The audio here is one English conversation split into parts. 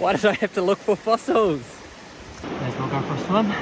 Why did I have to look for fossils? May as well go for a swim.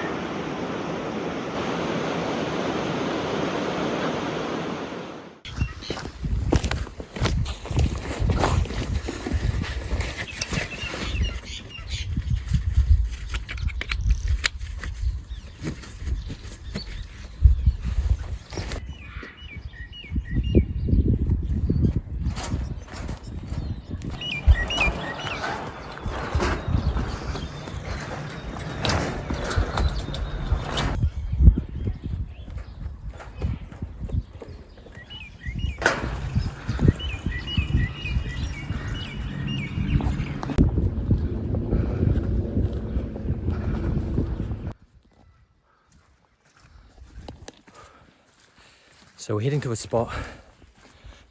So we're heading to a spot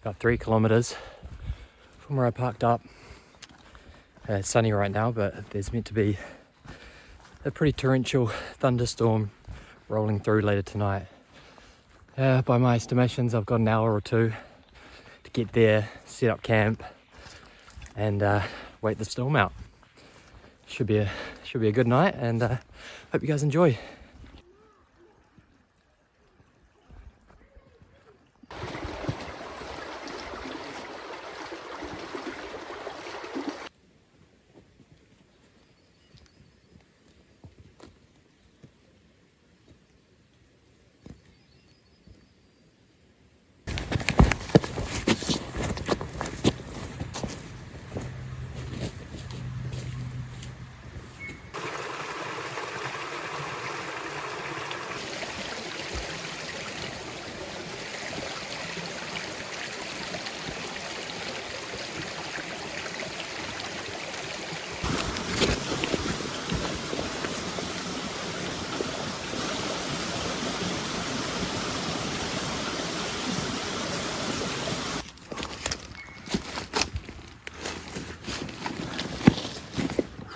about 3 kilometers from where I parked up. It's sunny right now, but there's meant to be a pretty torrential thunderstorm rolling through later tonight. By my estimations, I've got an hour or two to get there, set up camp, and wait the storm out. Should be a good night, and hope you guys enjoy.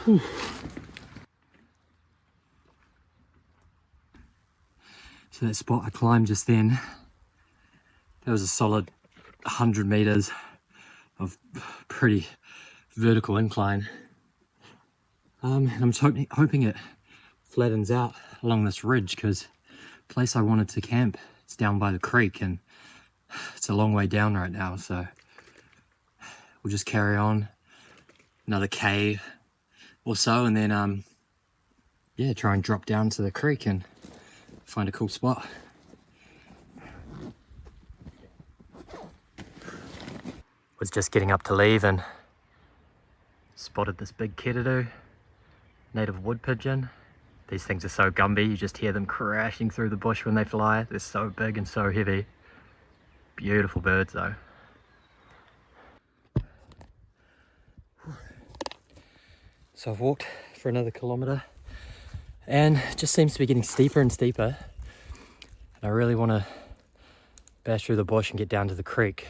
Whew. So that spot I climbed just then, that was a solid 100 meters of pretty vertical incline. And I'm just hoping it flattens out along this ridge, because the place I wanted to camp, it's down by the creek and it's a long way down right now. So we'll just carry on another K or so, and then yeah, try and drop down to the creek and find a cool spot. Was just getting up to leave and spotted this big keridu, native wood pigeon. These things are so Gumby, you just hear them crashing through the bush when they fly. They're so big and so heavy. Beautiful birds though. So I've walked for another kilometer and it just seems to be getting steeper and steeper. And I really want to bash through the bush and get down to the creek.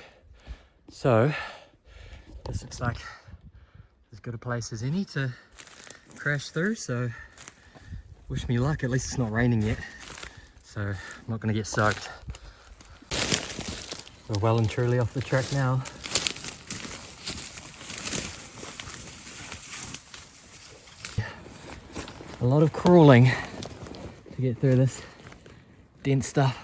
So this looks like as good a place as any to crash through. So wish me luck. At least it's not raining yet, so I'm not going to get soaked. We're well and truly off the track now. A lot of crawling to get through this dense stuff.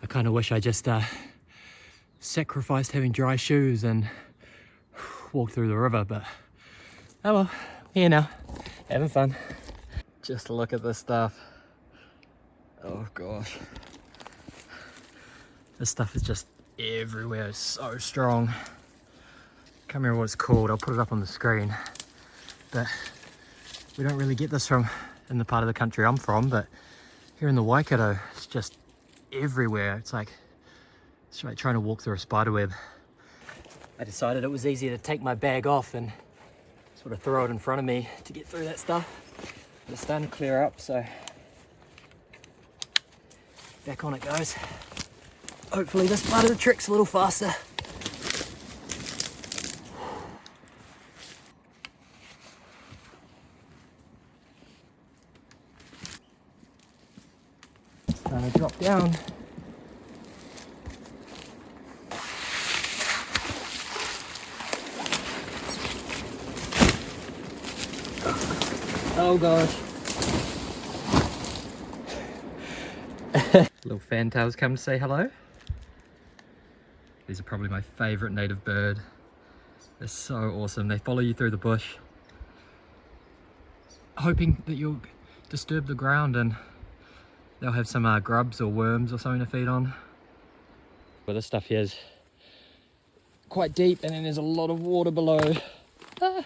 I kind of wish I just sacrificed having dry shoes and walked through the river, but oh well, here now, having fun. Just look at this stuff. Oh gosh, this stuff is just everywhere. It's so strong. Can't remember what it's called. I'll put it up on the screen. But we don't really get this from in the part of the country I'm from, but here in the Waikato, it's just everywhere. It's like trying to walk through a spider web. I decided it was easier to take my bag off and sort of throw it in front of me to get through that stuff. But it's starting to clear up, so back on it goes. Hopefully this part of the trick's a little faster. Trying to drop down. Oh gosh. Little fantails come to say hello. These are probably my favorite native bird. They're so awesome. They follow you through the bush, hoping that you'll disturb the ground and they'll have some grubs or worms or something to feed on. But this stuff here is quite deep and then there's a lot of water below. Ah.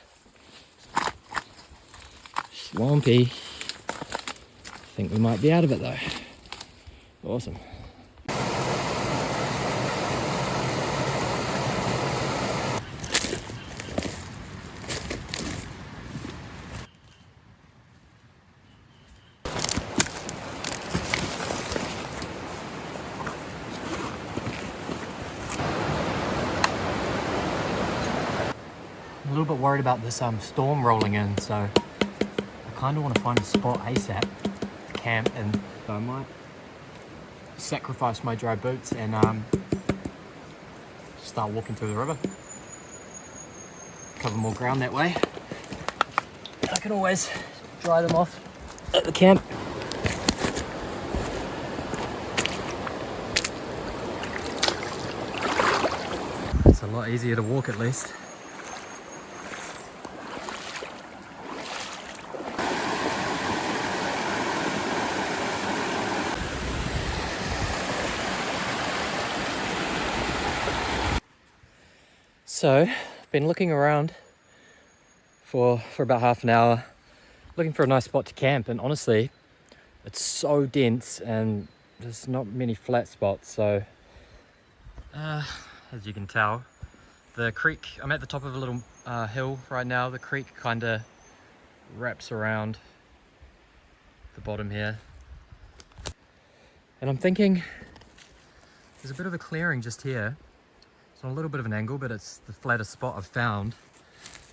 Swampy. I think we might be out of it though. Awesome. I'm a little bit worried about this storm rolling in, so I kind of want to find a spot ASAP to camp, and so I might sacrifice my dry boots and start walking through the river. Cover more ground that way. I can always dry them off at the camp. It's a lot easier to walk at least. So, I've been looking around for about half an hour, looking for a nice spot to camp, and honestly, it's so dense and there's not many flat spots, so as you can tell, the creek, I'm at the top of a little hill right now. The creek kind of wraps around the bottom here, and I'm thinking there's a bit of a clearing just here. It's on a little bit of an angle, but it's the flattest spot I've found.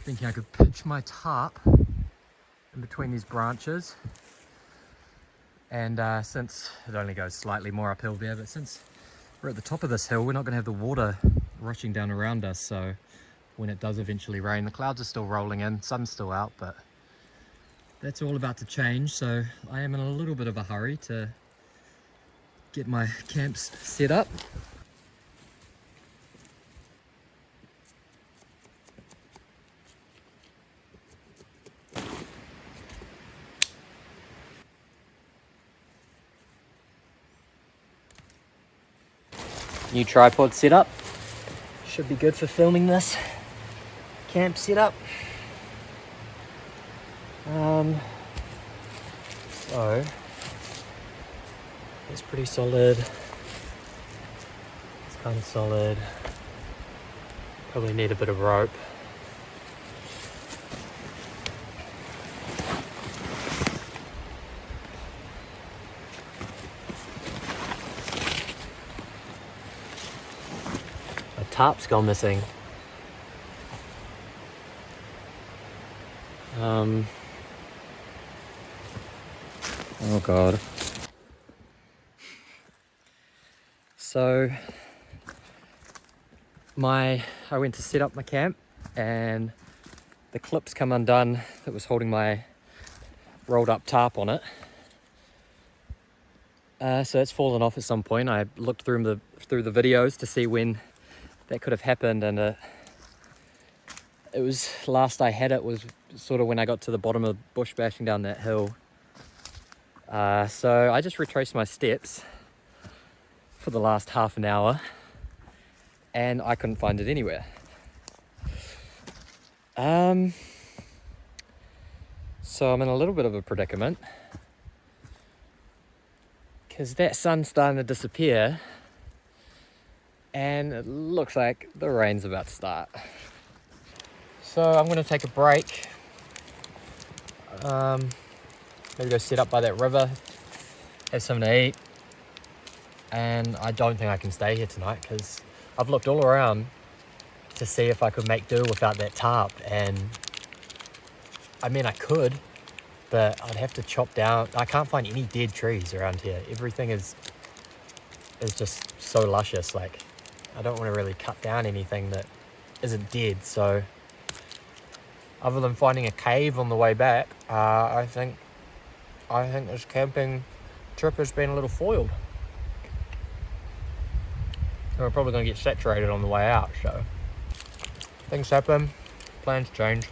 Thinking I could pitch my tarp in between these branches, and since it only goes slightly more uphill there, but since we're at the top of this hill, we're not going to have the water rushing down around us, so when it does eventually rain, the clouds are still rolling in, sun's still out, but that's all about to change, so I am in a little bit of a hurry to get my camps set up. New tripod setup. Should be good for filming this camp setup. So it's pretty solid. It's kind of solid. Probably need a bit of rope. Tarp's gone missing. Oh god. So I went to set up my camp and the clips come undone that was holding my rolled up tarp on it. So it's fallen off at some point. I looked through the videos to see when that could have happened, and it was last I had it was sort of when I got to the bottom of the bush bashing down that hill. So I just retraced my steps for the last half an hour and I couldn't find it anywhere. So I'm in a little bit of a predicament because that sun's starting to disappear and it looks like the rain's about to start. So I'm going to take a break, maybe go sit up by that river, have something to eat, and I don't think I can stay here tonight because I've looked all around to see if I could make do without that tarp, and I mean I could, but I'd have to chop down. I can't find any dead trees around here. Everything is just so luscious. Like, I don't want to really cut down anything that isn't dead. So other than finding a cave on the way back, I think this camping trip has been a little foiled. And we're probably going to get saturated on the way out, so things happen, plans change.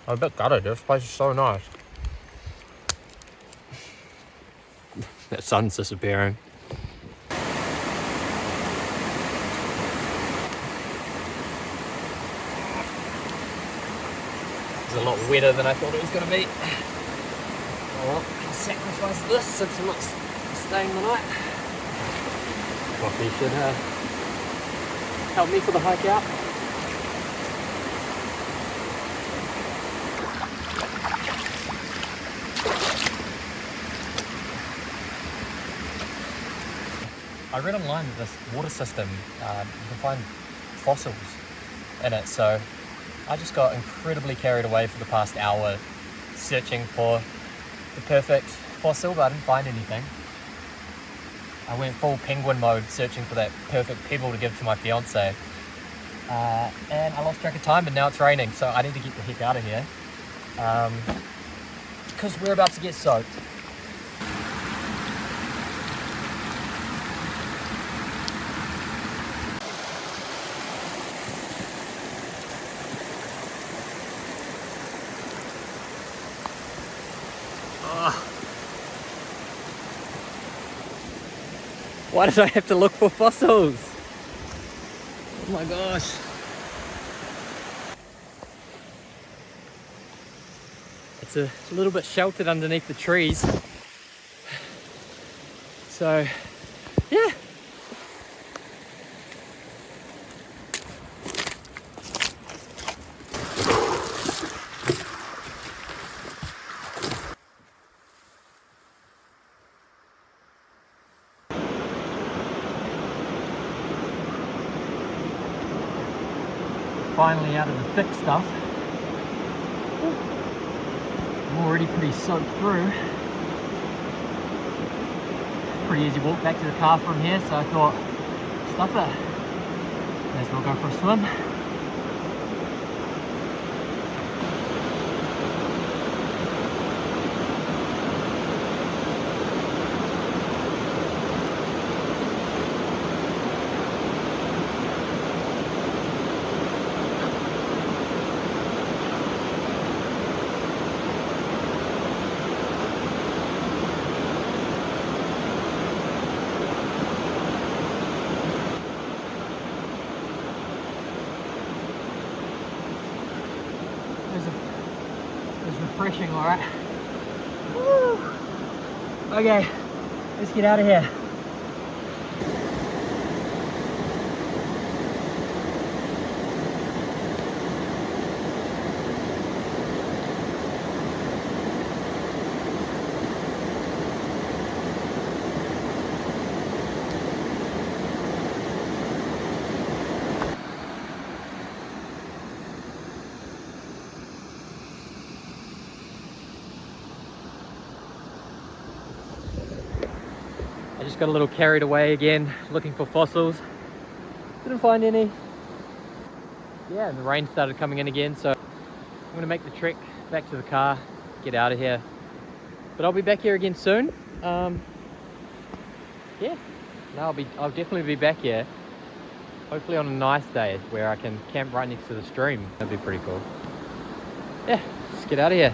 I'm a bit gutted, this place is so nice. That sun's disappearing. It's a lot wetter than I thought it was going to be. Oh well, I'll sacrifice this since I'm not staying the night. Coffee should help me for the hike out. I read online that this water system, you can find fossils in it, so I just got incredibly carried away for the past hour searching for the perfect fossil, but I didn't find anything. I went full penguin mode searching for that perfect pebble to give to my fiance, and I lost track of time, and now it's raining, so I need to get the heck out of here because we're about to get soaked. Why did I have to look for fossils? Oh my gosh. It's a little bit sheltered underneath the trees. So, yeah. Finally out of the thick stuff. I'm already pretty soaked through. Pretty easy walk back to the car from here, so I thought, stuff it. May as well go for a swim. It's refreshing, alright. Okay, let's get out of here. I just got a little carried away again, looking for fossils. Didn't find any. Yeah, and the rain started coming in again, so I'm gonna make the trek back to the car, get out of here. But I'll be back here again soon. Yeah, no, I'll definitely be back here. Hopefully on a nice day where I can camp right next to the stream. That'd be pretty cool. Yeah, let's get out of here.